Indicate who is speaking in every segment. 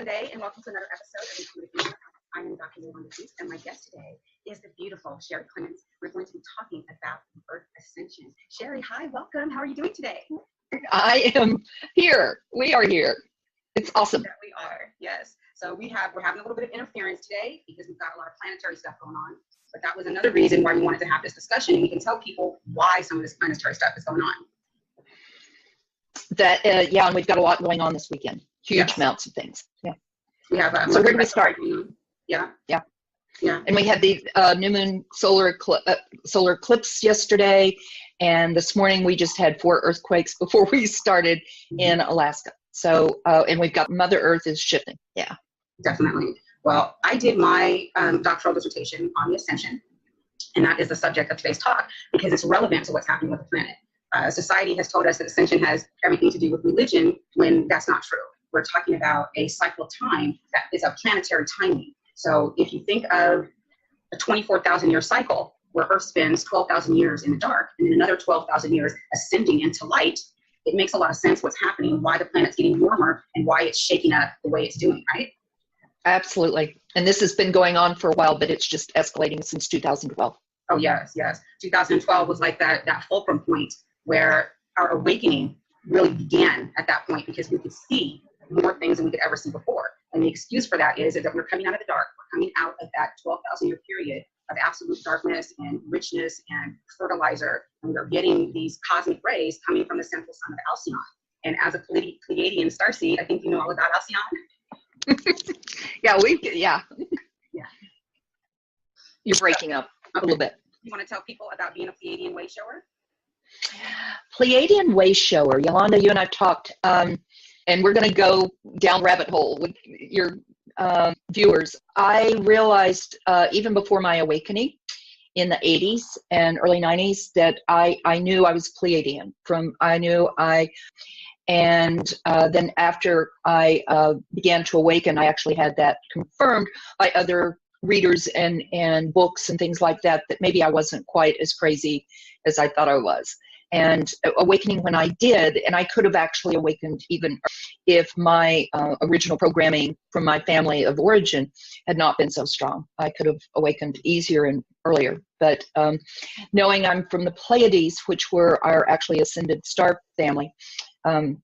Speaker 1: Sunday, and welcome to another episode of Intuitive. I am Dr. Yolanda Cruz, and my guest today is the beautiful Shari Clemens. We're going to be talking about Earth Ascension. Shari, hi, welcome. How are you doing today?
Speaker 2: I am here. We are here. It's awesome.
Speaker 1: Yeah, we are, yes. So we're having a little bit of interference today because we've got a lot of planetary stuff going on. But that was another reason why we wanted to have this discussion, and we can tell people why some of this planetary stuff is going on.
Speaker 2: Yeah, and we've got a lot going on this weekend. Huge amounts of things. Yeah.
Speaker 1: We have.
Speaker 2: So where do we start?
Speaker 1: Yeah.
Speaker 2: And we had the new moon solar eclipse yesterday, and this morning we just had 4 earthquakes before we started in Alaska. So, and we've got Mother Earth is shifting. Yeah.
Speaker 1: Definitely. Well, I did my doctoral dissertation on the Ascension, and that is the subject of today's talk because it's relevant to what's happening with the planet. Society has told us that Ascension has everything to do with religion when that's not true. We're talking about a cycle of time that is a planetary timing. So if you think of a 24,000 year cycle where Earth spends 12,000 years in the dark and then another 12,000 years ascending into light, it makes a lot of sense what's happening, why the planet's getting warmer and why it's shaking up the way it's doing, right?
Speaker 2: Absolutely. And this has been going on for a while, but it's just escalating since 2012.
Speaker 1: Oh, yes. 2012 was like that fulcrum point where our awakening really began at that point because we could see more things than we could ever see before. And the excuse for that is that we're coming out of the dark. We're coming out of that 12,000 year period of absolute darkness and richness and fertilizer. And we're getting these cosmic rays coming from the central sun of Alcyon. And as a Pleiadian starseed, I think you know all about Alcyon.
Speaker 2: Yeah. You're breaking up a little bit.
Speaker 1: You want to tell people about being a Pleiadian Wayshower?
Speaker 2: Pleiadian Wayshower. Yolanda, you and I have talked, and we're going to go down rabbit hole with your viewers. I realized even before my awakening in the 80s and early 90s that I knew I was Pleiadian. And then after I began to awaken, I actually had that confirmed by other readers and books and things like that, that maybe I wasn't quite as crazy as I thought I was. And awakening when I did, and I could have actually awakened even if my original programming from my family of origin had not been so strong. I could have awakened easier and earlier. But knowing I'm from the Pleiades, which were our actually ascended star family,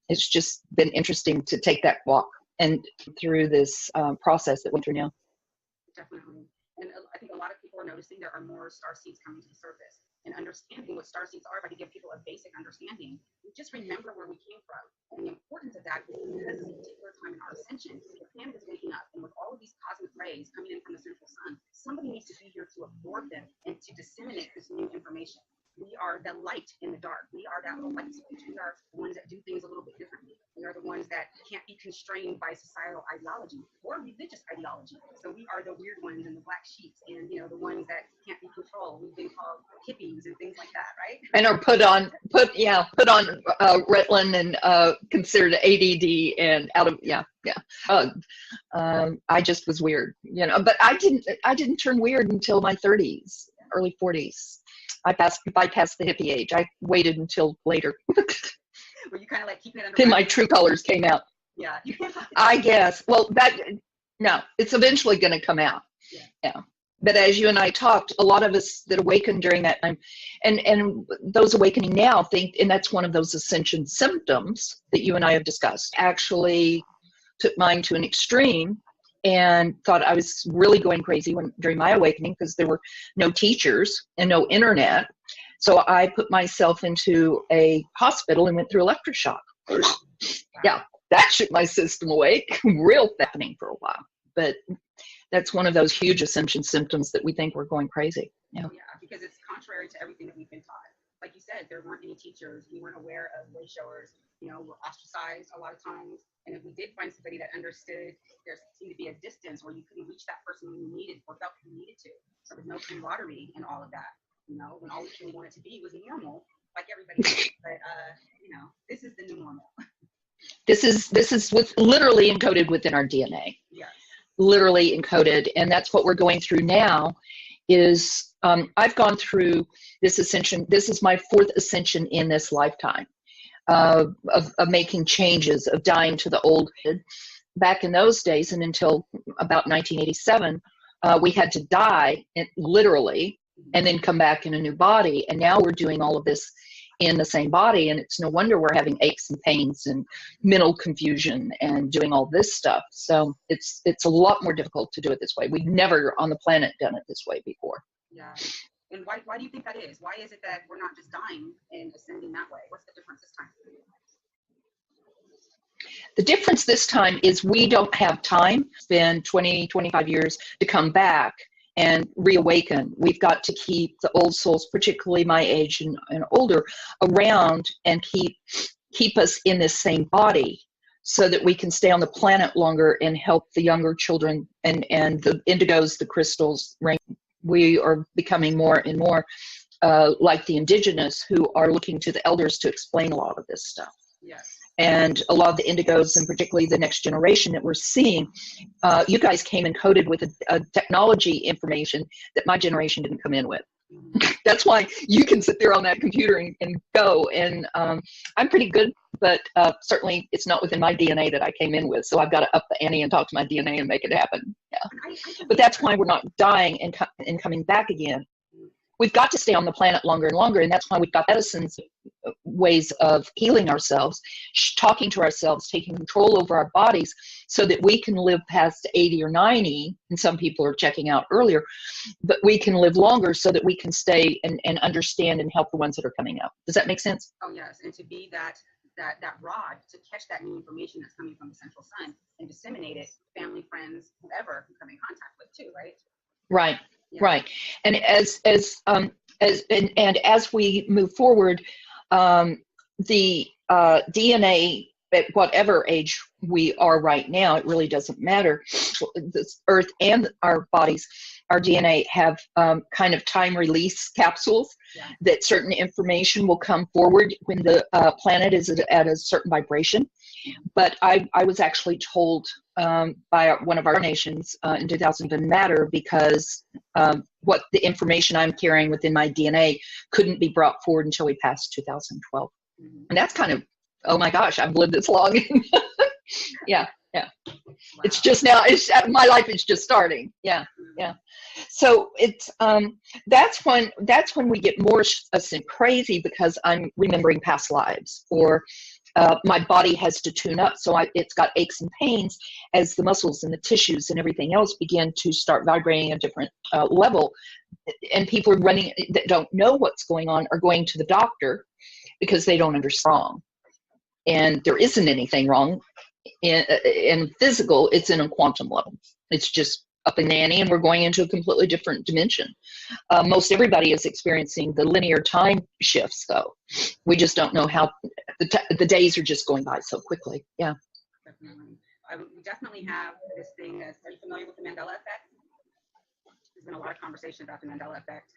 Speaker 2: it's just been interesting to take that walk and through this process that went through now.
Speaker 1: Definitely. And I think a lot of people are noticing there are more starseeds coming to the surface. And understanding what starseeds are, if I could give people a basic understanding, we just remember where we came from. And the importance of that is because at a particular time in our ascension, the planet is waking up. And with all of these cosmic rays coming in from the central sun, somebody needs to be here to absorb them and to disseminate this new information. We are the light in the dark. We are that little light switch. We are the ones that do things a little bit differently. We are the ones that can't be constrained by societal ideology or religious ideology. So we are the weird ones and the black sheep and, the ones that can't be controlled. We've been called hippies and things like that, right?
Speaker 2: And are put on Ritalin and considered ADD and out of, I just was weird, but I didn't turn weird until my 30s, early 40s. I bypassed the hippie age. I waited until later.
Speaker 1: Were you kind of like keeping it under
Speaker 2: Then my true colors came out.
Speaker 1: Yeah.
Speaker 2: I guess. Well, it's eventually going to come out. Yeah. But as you and I talked, a lot of us that awakened during that time, and those awakening now think, and that's one of those ascension symptoms that you and I have discussed, actually took mine to an extreme and thought I was really going crazy during my awakening because there were no teachers and no internet. So I put myself into a hospital and went through electroshock. Yeah, that shook my system awake. Real happening for a while. But that's one of those huge ascension symptoms that we think we're going crazy.
Speaker 1: Yeah, because it's contrary to everything that we've been taught. Like you said, there weren't any teachers. We weren't aware of wayshowers. We're ostracized a lot of times. And if we did find somebody that understood, there seemed to be a distance where you couldn't reach that person when you needed or felt you needed to. So there's no camaraderie and all of that. When all we really wanted to be was normal, like everybody else. But this is the new normal.
Speaker 2: This is literally encoded within our DNA.
Speaker 1: Yes.
Speaker 2: Literally encoded, and that's what we're going through now. Is I've gone through this ascension. This is my 4th ascension in this lifetime of making changes, of dying to the old, back in those days and until about 1987, we had to die literally and then come back in a new body. And now we're doing all of this in the same body, and it's no wonder we're having aches and pains and mental confusion and doing all this stuff. So it's a lot more difficult to do it this way. We've never on the planet done it this way before.
Speaker 1: Yeah. And why do you think that is? Why is it that we're not just dying and ascending that way? What's the difference this time?
Speaker 2: The difference this time is we don't have time, spend 20, 25 years to come back and reawaken. We've got to keep the old souls, particularly my age and older, around and keep us in this same body so that we can stay on the planet longer and help the younger children and the indigos, the crystals. We are becoming more and more like the indigenous, who are looking to the elders to explain a lot of this stuff.
Speaker 1: Yes.
Speaker 2: And a lot of the indigos, and particularly the next generation that we're seeing, you guys came encoded with a technology information that my generation didn't come in with. That's why you can sit there on that computer and go. And I'm pretty good, but certainly it's not within my DNA that I came in with. So I've got to up the ante and talk to my DNA and make it happen. Yeah. But that's why we're not dying and coming back again. We've got to stay on the planet longer and longer, and that's why we've got medicine's ways of healing ourselves, talking to ourselves, taking control over our bodies so that we can live past 80 or 90, and some people are checking out earlier, but we can live longer so that we can stay and understand and help the ones that are coming up. Does that make sense?
Speaker 1: Oh, yes, and to be that rod to catch that new information that's coming from the central sun and disseminate it to family, friends, whoever you come in contact with too, right?
Speaker 2: Right.
Speaker 1: Yeah.
Speaker 2: Right. And as we move forward, the DNA at whatever age we are right now, it really doesn't matter. This Earth and our bodies, our DNA have kind of time release capsules that certain information will come forward when the planet is at a certain vibration. But I was actually told by one of our nations in 2000 didn't matter because what the information I'm carrying within my DNA couldn't be brought forward until we passed 2012. Mm-hmm. And that's kind of, oh my gosh, I've lived this long. Yeah. Wow. It's just now, my life is just starting. Yeah. So it's that's when we get more crazy because I'm remembering past lives, or my body has to tune up, so it's got aches and pains as the muscles and the tissues and everything else begin to start vibrating at a different level. And people are running that don't know what's going on are going to the doctor because they don't understand wrong. And there isn't anything wrong in physical, it's in a quantum level. It's just up in the ante, and we're going into a completely different dimension. Most everybody is experiencing the linear time shifts, though. We just don't know how the days are just going by so quickly. Yeah.
Speaker 1: Definitely. We definitely have this thing. Are you familiar with the Mandela effect? There's been a lot of conversation about the Mandela effect.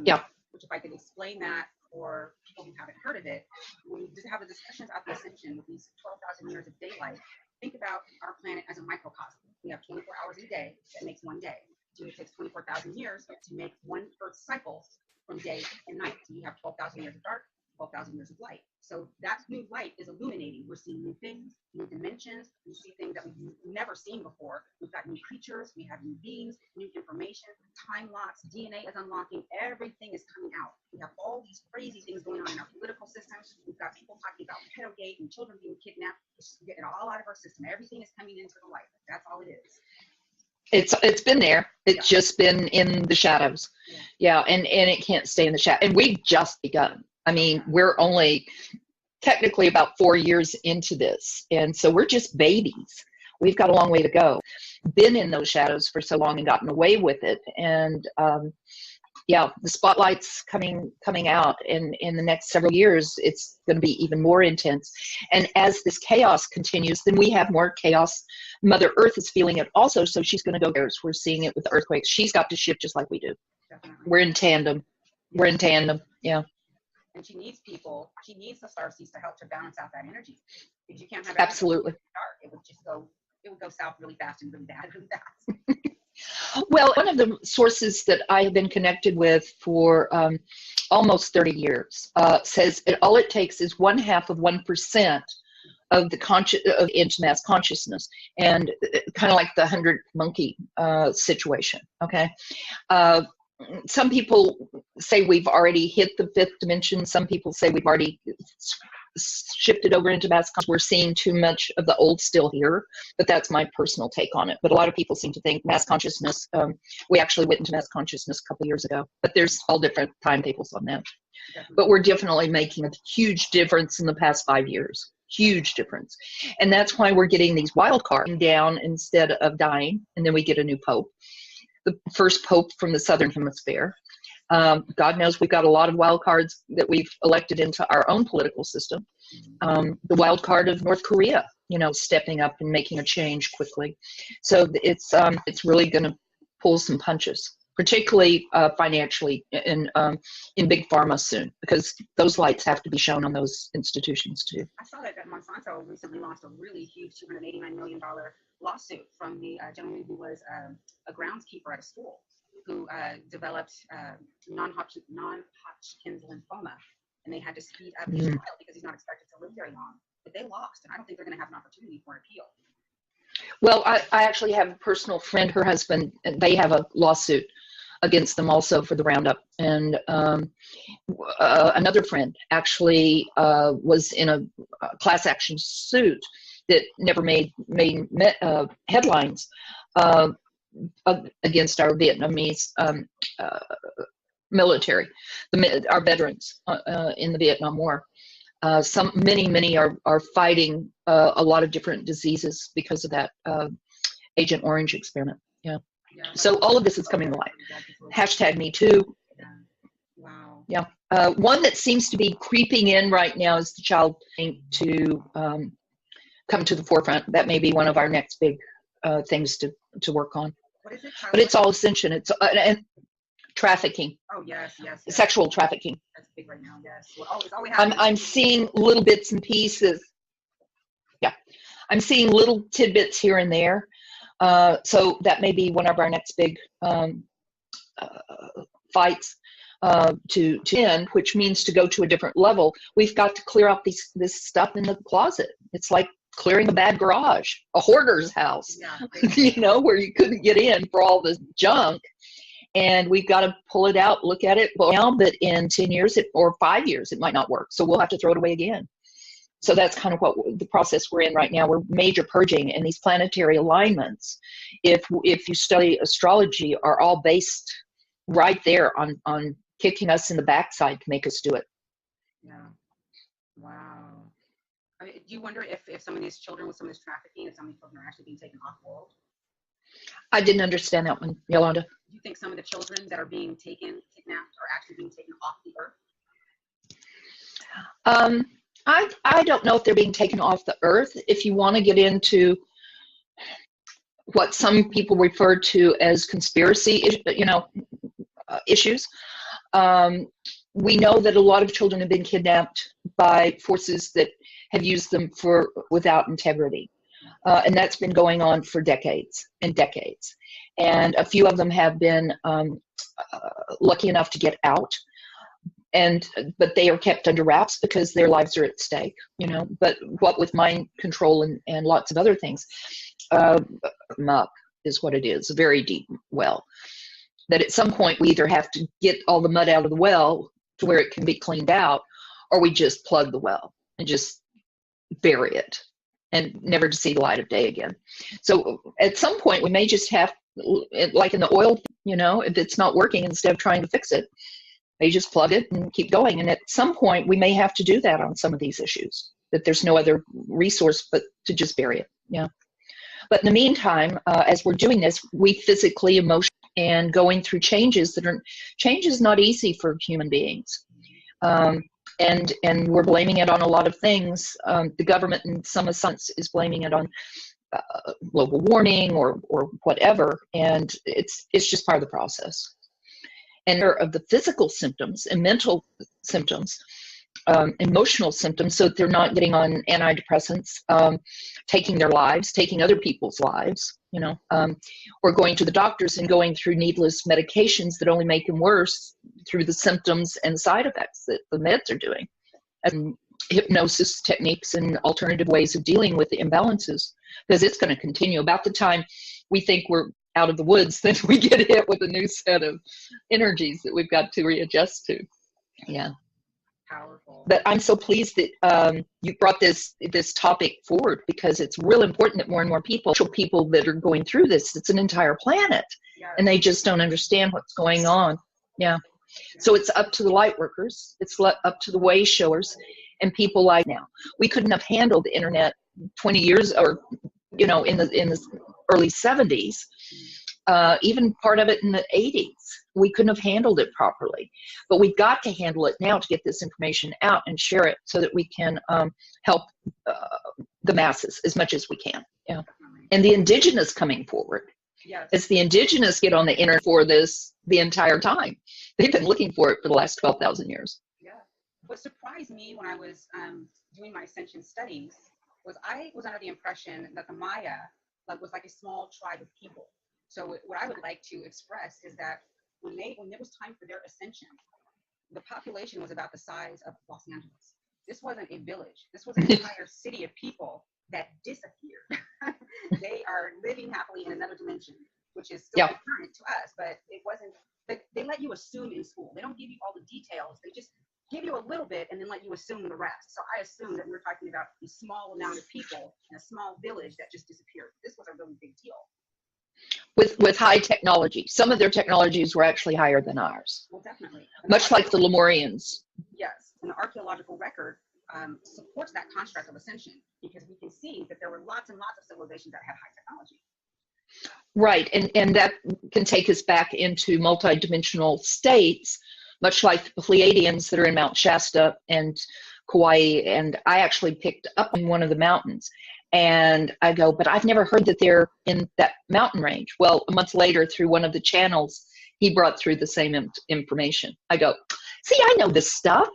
Speaker 2: Yeah.
Speaker 1: Which, if I could explain that for people who haven't heard of it, when we just have a discussion about the Ascension with these 12,000 years of daylight, think about our planet as a microcosm. We have 24 hours a day. That makes one day. So it takes 24,000 years to make one Earth cycle from day and night. So you have 12,000 years of dark, 12,000 years of light. So that new light is illuminating. We're seeing new things, new dimensions. We see things that we've never seen before. We've got new creatures. We have new beings, new information, time locks, DNA is unlocking. Everything is coming out. We have all these crazy things going on in our political system. We've got people talking about pedogate and children being kidnapped. We're getting it all out of our system. Everything is coming into the light. That's all it is.
Speaker 2: It's been there. It's just been in the shadows. Yeah, and it can't stay in the shadow. And we've just begun. I mean, we're only technically about 4 years into this. And so we're just babies. We've got a long way to go. Been in those shadows for so long and gotten away with it. And the spotlight's coming out. And in the next several years, it's going to be even more intense. And as this chaos continues, then we have more chaos. Mother Earth is feeling it also. So she's going to go there. We're seeing it with the earthquakes. She's got to shift just like we do. Definitely. We're in tandem. We're in tandem. Yeah.
Speaker 1: And she needs people. She needs the starseeds to help to balance out that energy. Because you can't have
Speaker 2: absolutely.
Speaker 1: It would just go. It would go south really fast and really bad really fast.
Speaker 2: Well, one of the sources that I have been connected with for almost 30 years says all it takes is 0.5% of the into mass consciousness, and kind of like the 100 monkey situation. Okay, some people say we've already hit the fifth dimension. Some people say we've already shifted over into mass consciousness. We're seeing too much of the old still here, but that's my personal take on it. But a lot of people seem to think mass consciousness, we actually went into mass consciousness a couple of years ago, but there's all different timetables on that. But we're definitely making a huge difference in the past 5 years, huge difference. And that's why we're getting these wild cards down instead of dying, and then we get a new pope, the first pope from the Southern Hemisphere. God knows we've got a lot of wild cards that we've elected into our own political system. The wild card of North Korea, you know, stepping up and making a change quickly. So it's really going to pull some punches, particularly financially in big pharma soon, because those lights have to be shown on those institutions too.
Speaker 1: I saw that Monsanto recently launched a really huge $289 million lawsuit from the gentleman who was a groundskeeper at a school, who developed non-Hodgkin's lymphoma, and they had to speed up his trial because he's not expected to live very long. But they lost, and I don't think they're going to have an opportunity for an appeal.
Speaker 2: Well, I actually have a personal friend, her husband, and they have a lawsuit against them also for the Roundup. And another friend actually was in a class action suit that never made headlines against our Vietnamese military, our veterans in the Vietnam War. Many are fighting a lot of different diseases because of that Agent Orange experiment. Yeah. So all of this is coming to light. Hashtag Me Too.
Speaker 1: Wow.
Speaker 2: Yeah. One that seems to be creeping in right now is the child to come to the forefront. That may be one of our next big things to work on.
Speaker 1: What is it?
Speaker 2: But it's all Ascension. It's and trafficking.
Speaker 1: Oh yes.
Speaker 2: Sexual trafficking.
Speaker 1: That's big right now. Yes. Well, it's all we have.
Speaker 2: I'm seeing little bits and pieces. Yeah, I'm seeing little tidbits here and there. So that may be one of our next big fights to end, which means to go to a different level. We've got to clear out this stuff in the closet. It's like clearing a bad garage, a hoarder's house, you know, where you couldn't get in for all the junk. And we've got to pull it out, look at it now, but in 10 years or 5 years, it might not work. So we'll have to throw it away again. So that's kind of what the process we're in right now. We're major purging, and these planetary alignments, if you study astrology, are all based right there on kicking us in the backside to make us do it.
Speaker 1: Yeah. Wow. I mean, do you wonder if some of these children with some of this trafficking, if some of these children are actually being taken off world?
Speaker 2: I didn't understand that one, Yolanda.
Speaker 1: Do you think some of the children that are being kidnapped are actually being taken off the earth?
Speaker 2: I don't know if they're being taken off the earth. If you want to get into what some people refer to as conspiracy, issues, we know that a lot of children have been kidnapped by forces that have used them without integrity. And that's been going on for decades and decades. And a few of them have been lucky enough to get out, but they are kept under wraps because their lives are at stake, you know. But what with mind control and lots of other things, muck is what it is, a very deep well. That at some point we either have to get all the mud out of the well to where it can be cleaned out, or we just plug the well and just bury it and never to see the light of day again. So at some point we may just have, like in the oil, you know, if it's not working, instead of trying to fix it, they just plug it and keep going. And at some point we may have to do that on some of these issues, that there's no other resource but to just bury it. Yeah. But in the meantime, as we're doing this, we physically, emotionally, and going through changes change is not easy for human beings. And we're blaming it on a lot of things. The government, in some sense, is blaming it on global warming or whatever, and it's just part of the process. And of the physical symptoms and mental symptoms, emotional symptoms, so that they're not getting on antidepressants, taking their lives, taking other people's lives, you know, or going to the doctors and going through needless medications that only make them worse through the symptoms and side effects that the meds are doing. And hypnosis techniques and alternative ways of dealing with the imbalances, because it's going to continue. About the time we think we're out of the woods, then we get hit with a new set of energies that we've got to readjust to. Yeah.
Speaker 1: Powerful.
Speaker 2: But I'm so pleased that you brought this topic forward, because it's real important that more and more people that are going through this, it's an entire planet,
Speaker 1: Yes.
Speaker 2: and they just don't understand what's going on. Yeah. So it's up to the light workers, it's up to the way showers and people like now. We couldn't have handled the internet 20 years, or in the early 70s, even part of it in the 80s. We couldn't have handled it properly, but we've got to handle it now to get this information out and share it so that we can help the masses as much as we can. Yeah. And the indigenous coming forward.
Speaker 1: Yes.
Speaker 2: As the indigenous get on the internet for this the entire time. They've been looking for it for the last 12,000 years.
Speaker 1: Yeah. What surprised me when I was doing my Ascension studies was I was under the impression that the Maya was like a small tribe of people. So what I would like to express is that when it was time for their ascension, the population was about the size of Los Angeles. This wasn't a village. This was an entire city of people that disappeared. They are living happily in another dimension, which is still current to us, but it wasn't. They let you assume in school. They don't give you all the details. They just give you a little bit and then let you assume the rest. So I assumed that we were talking about a small amount of people in a small village that just disappeared. This was a really big deal.
Speaker 2: With high technology. Some of their technologies were actually higher than ours.
Speaker 1: Well, definitely.
Speaker 2: Much like the Lemurians.
Speaker 1: Yes, and the archaeological record supports that construct of ascension, because we can see that there were lots and lots of civilizations that had high technology.
Speaker 2: Right, and that can take us back into multidimensional states, much like the Pleiadians that are in Mount Shasta and Kauai. And I actually picked up on one of the mountains. And I go, but I've never heard that they're in that mountain range. Well, a month later, through one of the channels, he brought through the same information. I go, see, I know this stuff.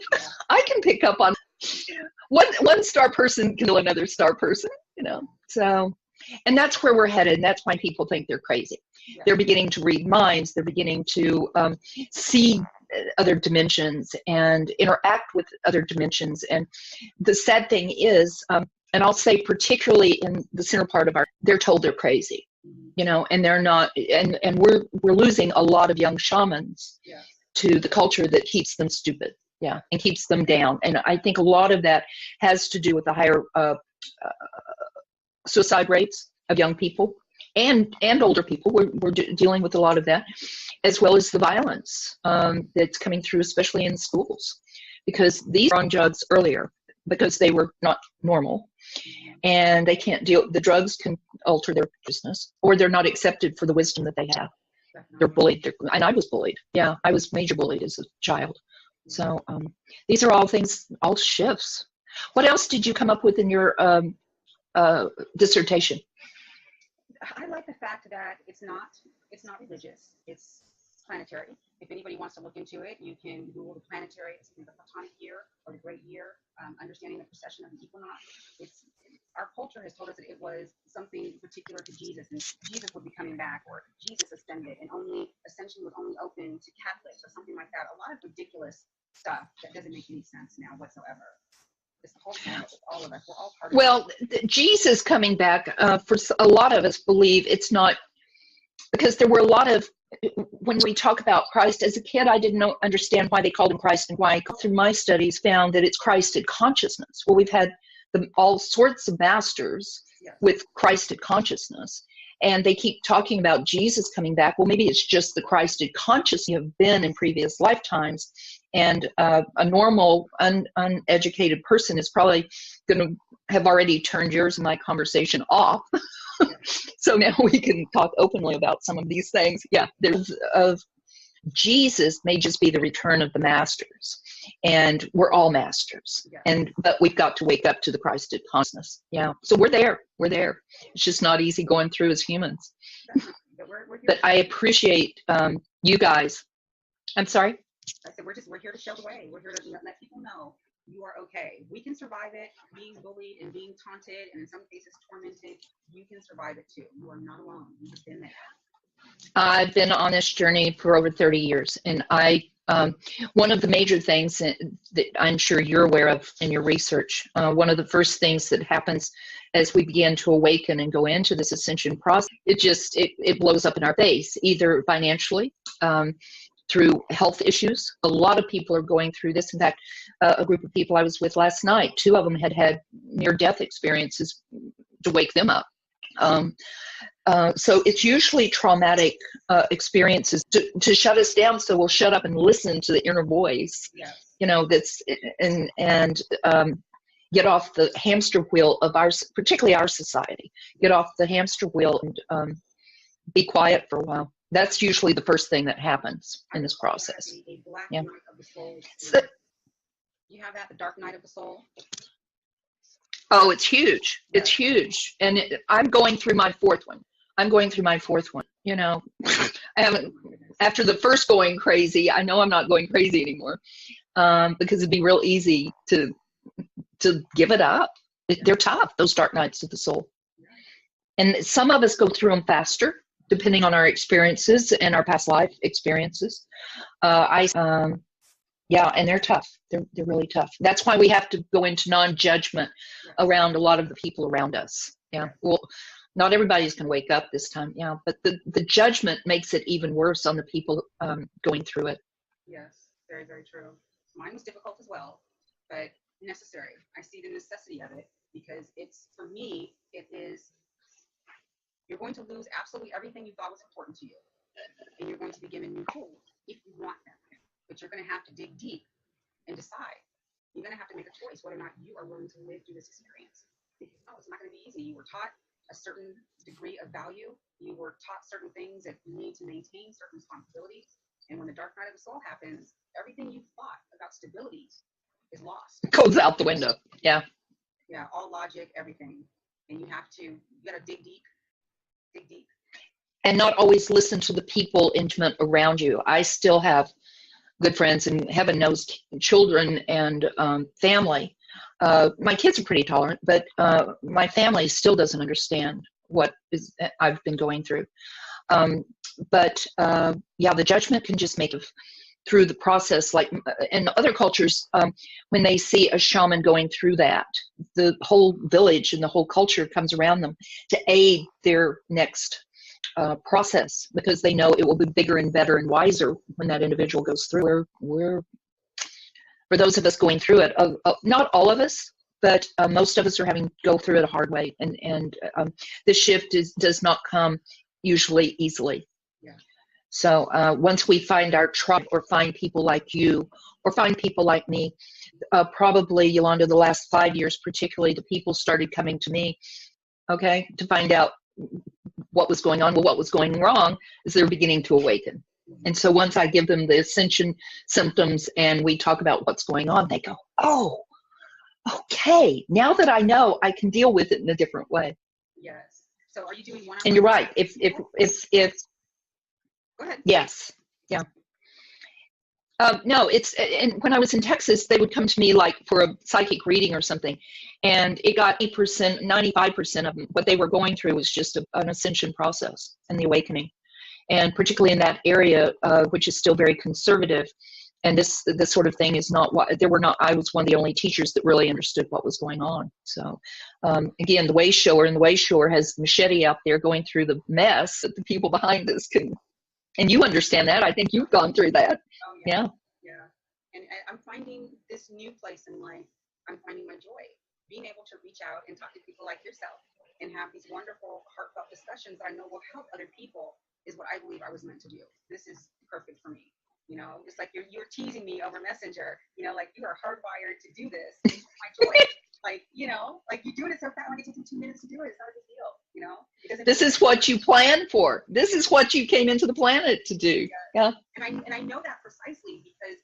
Speaker 2: I can pick up on one star person can know another star person, So, and that's where we're headed. And that's why people think they're crazy. Yeah. They're beginning to read minds. They're beginning to see other dimensions and interact with other dimensions. And the sad thing is, and I'll say particularly in the center part of they're told they're crazy, and they're not, and we're losing a lot of young shamans to the culture that keeps them stupid, and keeps them down. And I think a lot of that has to do with the higher suicide rates of young people and older people. We're dealing with a lot of that, as well as the violence that's coming through, especially in schools, because these are on drugs earlier because they were not normal. And they can't deal, the drugs can alter their consciousness, or they're not accepted for the wisdom that they have. They're bullied, and I was bullied. Yeah, I was major bullied as a child. So these are all things, all shifts. What else did you come up with in your dissertation?
Speaker 1: I like the fact that it's not religious. It's planetary. If anybody wants to look into it, you can Google the planetary, the Platonic year or the Great Year, understanding the precession of the equinox. Our culture has told us that it was something particular to Jesus, and Jesus would be coming back, or Jesus ascended, and ascension was only open to Catholics or something like that. A lot of ridiculous stuff that doesn't make any sense now whatsoever. It's the whole planet. It's all of us. We're all part of it.
Speaker 2: Jesus coming back, for a lot of us believe it's not, because there were a lot of, when we talk about Christ, as a kid, I didn't understand why they called him Christ, and why, through my studies, found that it's Christed consciousness. Well, we've had all sorts of masters with Christed consciousness, and they keep talking about Jesus coming back. Well, maybe it's just the Christed consciousness you have been in previous lifetimes, and a normal, uneducated person is probably going to have already turned yours and my conversation off. So now we can talk openly about some of these things. Yeah, there's Jesus may just be the return of the masters, and we're all masters. But we've got to wake up to the Christed consciousness. Yeah, so we're there. It's just not easy going through as humans. But I appreciate you guys. I'm sorry.
Speaker 1: I said we're here to show the way. We're here to let people know you are okay. We can survive it, being bullied and being taunted, and in some cases tormented. You can survive it too. You are not alone. You've been there.
Speaker 2: I've been on this journey for over 30 years, and one of the major things that I'm sure you're aware of in your research, one of the first things that happens as we begin to awaken and go into this ascension process, it blows up in our face, either financially, through health issues. A lot of people are going through this. In fact, a group of people I was with last night, 2 of them had near-death experiences to wake them up. So it's usually traumatic experiences to shut us down, so we'll shut up and listen to the inner voice.
Speaker 1: Yes.
Speaker 2: That's and get off the hamster wheel of particularly our society. Get off the hamster wheel and be quiet for a while. That's usually the first thing that happens in this process.
Speaker 1: A black
Speaker 2: Yeah.
Speaker 1: night of the soul.
Speaker 2: So,
Speaker 1: You have that, the dark night of the soul?
Speaker 2: oh, it's huge. It's huge. And I'm going through my 4th one. I haven't, after the first going crazy, I know I'm not going crazy anymore, because it'd be real easy to give it up. They're tough, those dark nights of the soul. And some of us go through them faster, depending on our experiences and our past life experiences. Yeah, and they're tough. They're really tough. That's why we have to go into non-judgment around a lot of the people around us. Yeah. Well, not everybody's going to wake up this time. Yeah. But the judgment makes it even worse on the people going through it.
Speaker 1: Yes. Very, very true. Mine was difficult as well, but necessary. I see the necessity of it because for me, you're going to lose absolutely everything you thought was important to you. And you're going to be given new tools if you want them. But you're going to have to dig deep and decide. You're going to have to make a choice whether or not you are willing to live through this experience. Because no, it's not going to be easy. You were taught a certain degree of value. You were taught certain things that you need to maintain, certain responsibilities. And when the dark night of the soul happens, everything you thought about stability is lost.
Speaker 2: It goes out the window. Yeah.
Speaker 1: Yeah, all logic, everything. And you got to dig deep. Dig deep.
Speaker 2: And not always listen to the people intimate around you. I still have good friends, and heaven knows children and family. My kids are pretty tolerant, but my family still doesn't understand what I've been going through. But the judgment can just make it through the process. Like in other cultures, when they see a shaman going through that, the whole village and the whole culture comes around them to aid their next process, because they know it will be bigger and better and wiser when that individual goes through. For those of us going through it, not all of us, but most of us are having to go through it a hard way, and this shift does not come usually easily.
Speaker 1: Yeah.
Speaker 2: So once we find our tribe, or find people like you, or find people like me, probably, Yolanda, the last 5 years particularly, the people started coming to me, okay, to find out what was going on. Well, what was going wrong is they're beginning to awaken. And so once I give them the ascension symptoms and we talk about what's going on, they go, oh, okay, now that I know, I can deal with it in a different way.
Speaker 1: Yes. So are you doing one?
Speaker 2: And you're right. If
Speaker 1: Go ahead.
Speaker 2: Yes. Yeah. No, and when I was in Texas, they would come to me like for a psychic reading or something, and it got 8%, 95% of them, what they were going through was just an ascension process and the awakening. And particularly in that area, which is still very conservative, and this sort of thing is not what, I was one of the only teachers that really understood what was going on. So again, the Wayshower has the machete out there going through the mess that the people behind us can. And you understand that. I think you've gone through that.
Speaker 1: Oh,
Speaker 2: yeah.
Speaker 1: Yeah. And I'm finding this new place in life. I'm finding my joy. Being able to reach out and talk to people like yourself and have these wonderful, heartfelt discussions that I know will help other people is what I believe I was meant to do. This is perfect for me. You know, it's like you're teasing me over Messenger. You know, like you are hardwired to do this. It's my joy. Like, you know, like you doing it so fast, like it takes me 2 minutes to do it. It's not a big deal, you know?
Speaker 2: This is what you planned for. This is what you came into the planet to do. Yeah.
Speaker 1: And I know that precisely because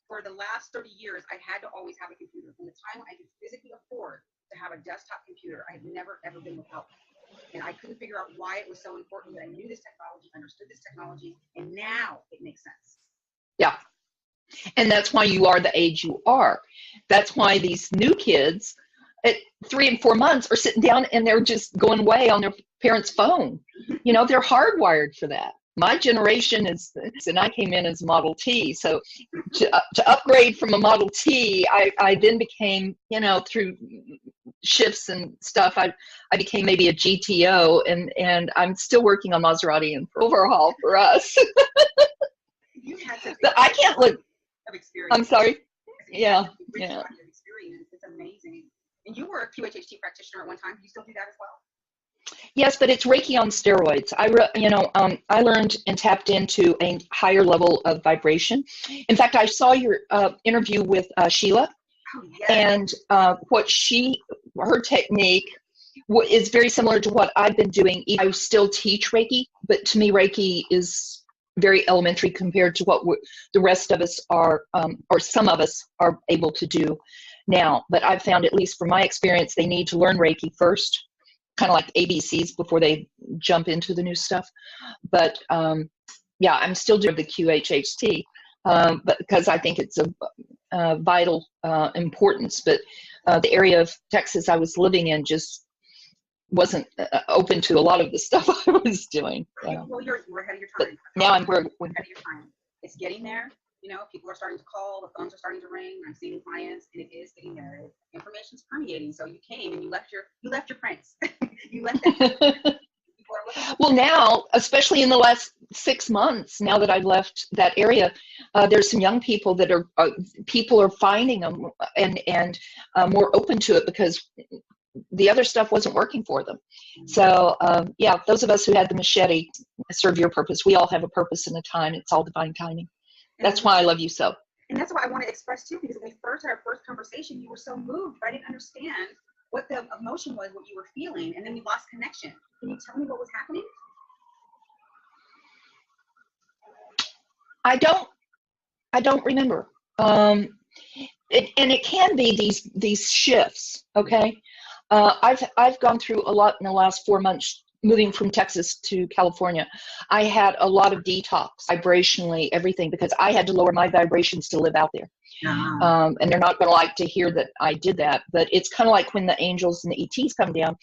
Speaker 1: for the last 30 years, I had to always have a computer. From the time I could physically afford to have a desktop computer, I had never, ever been without one. And I couldn't figure out why it was so important that I knew this technology, understood this technology, and now it makes sense.
Speaker 2: Yeah. And that's why you are the age you are. That's why these new kids at 3 and 4 months are sitting down and they're just going away on their parents' phone. You know, they're hardwired for that. my generation is, and I came in as Model T. So to upgrade from a Model T, I then became, you know, through shifts and stuff, I became maybe a GTO, and I'm still working on Maserati and overhaul for us.
Speaker 1: You had such
Speaker 2: I can't look.
Speaker 1: of experience.
Speaker 2: I'm sorry. Yeah.
Speaker 1: Experience. It's amazing. And you were a QHHT practitioner at one time. Do you still do that as well?
Speaker 2: Yes, but it's Reiki on steroids. I learned and tapped into a higher level of vibration. In fact, I saw your interview with Sheila,
Speaker 1: Oh, yes.
Speaker 2: and her technique is very similar to what I've been doing. I still teach Reiki, but to me, Reiki is very elementary compared to what the rest of us are, or some of us are able to do now. But I've found, at least from my experience, they need to learn Reiki first, kind of like ABCs before they jump into the new stuff. But yeah, I'm still doing the QHHT, but because I think it's a vital importance. But the area of Texas I was living in just wasn't open to a lot of the stuff I was doing.
Speaker 1: Well, you're ahead of your time.
Speaker 2: Now we're
Speaker 1: ahead of your time. It's getting there. You know, people are starting to call, the phones are starting to ring. I'm seeing clients, and it is getting there. Information's permeating. So you came and you left your prints. You left that.
Speaker 2: Well, now, especially in the last 6 months, now that I've left that area, there's some young people that are people are finding them and more open to it, because the other stuff wasn't working for them. So yeah, those of us who had the machete serve your purpose. We all have a purpose and a time. It's all divine timing. That's why I love you so.
Speaker 1: And that's why I want to express too, because when we first had our first conversation, you were so moved, but I didn't understand what the emotion was, what you were feeling, and then we lost connection. Can you tell me what was happening?
Speaker 2: I don't remember. It can be these shifts. Okay, I've gone through a lot in the last 4 months. Moving from Texas to California, I had a lot of detox, vibrationally, everything, because I had to lower my vibrations to live out there. And they're not going to like to hear that I did that, but it's kind of like when the angels and the ETs come down,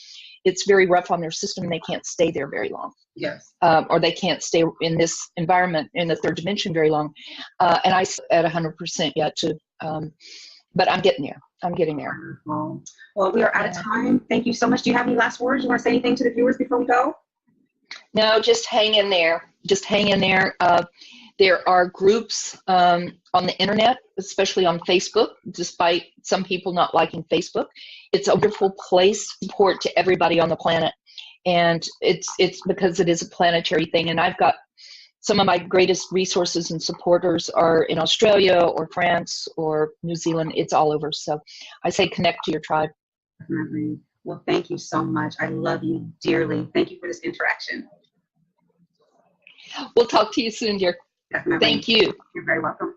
Speaker 2: it's very rough on their system and they can't stay there very long.
Speaker 1: Yes.
Speaker 2: Or they can't stay in this environment, in the third dimension, very long. And I at 100% yet to, but I'm getting there. I'm getting there.
Speaker 1: Well, we are out of time. Thank you so much. Do you have any last words? You want to say anything to the viewers before we go?
Speaker 2: No, just hang in there. Just hang in there. There are groups on the internet, especially on Facebook, despite some people not liking Facebook. It's a wonderful place to support to everybody on the planet. And it's because it is a planetary thing. And I've got some of my greatest resources and supporters are in Australia or France or New Zealand. It's all over. So I say connect to your tribe.
Speaker 1: Definitely. Well, thank you so much. I love you dearly. Thank you for this interaction.
Speaker 2: We'll talk to you soon, dear.
Speaker 1: Definitely.
Speaker 2: Thank you.
Speaker 1: You're very welcome.